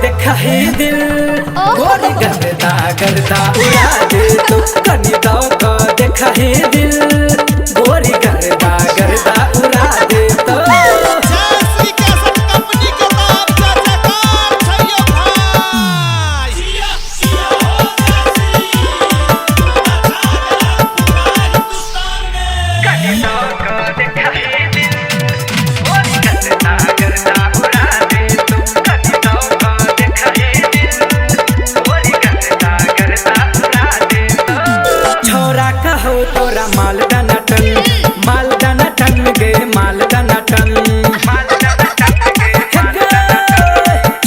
देखा ही दिल गोरी गर्दा गर्दा उड़ा दे तो कनी का देखा ही दिल गोरी गर्दा गर्दा उड़ा दे तो तोरा माल डाना टन गे माल डाना टन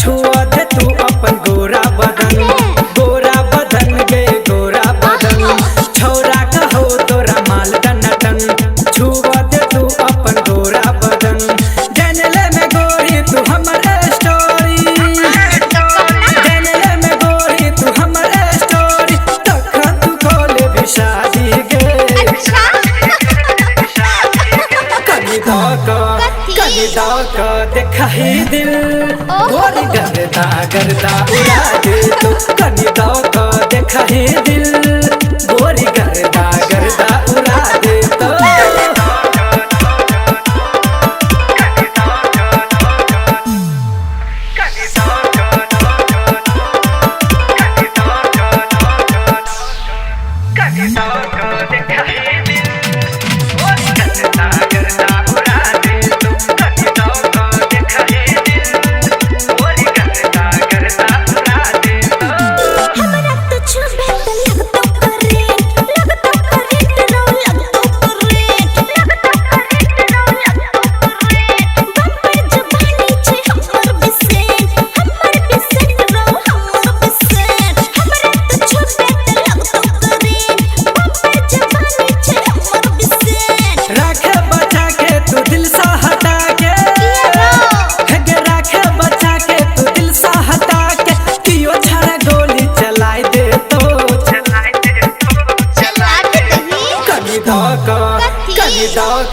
छुआ दे तू अपन गोरा बदन गे गोरा बदन छौरा कहो तोरा माल डाना टन छुआ दे तू अपन गोरा बदन जानले में गोरी तू हमर स्टोरी जानले में गोरी तू हमर स्टोरी तखा तू खोले भी शादी का देखा ही दिल गोरी गर्दा गर्दा उड़ा दे तो कनी का देखा ही दिल गोरी गर्दा गर्दा उड़ा दे तो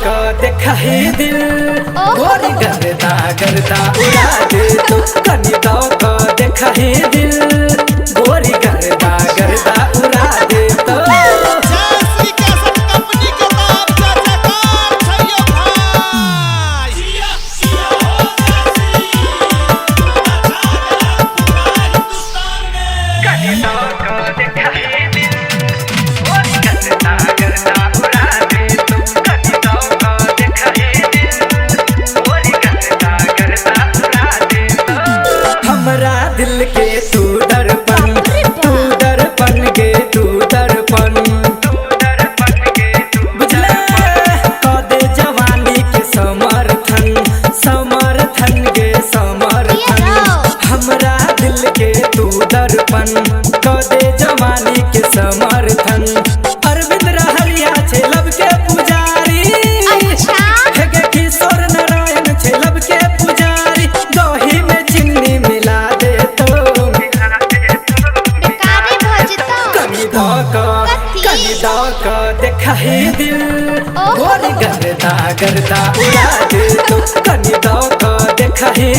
का देखा ही दिल गोरी गर्दा गर्दा उड़ा दे तो कनी का देखा ही दिल गोरी गर्दा गर्दा उड़ा दे तो दिल के तू दर्पण गे तू दर्पण बुझले कदे जवानी के समर्थन गे समर्थन हमरा दिल के तू दर्पण कदे जवानी के समर्थन अरविंद रहरिया छे लब के पुजारी गे किशोर नारायण छे लब के पुजारी दही में चीनी मिला का देखा ही दिल गोरी गर्दा गर्दा उड़ा दे तो कनी का देखा ही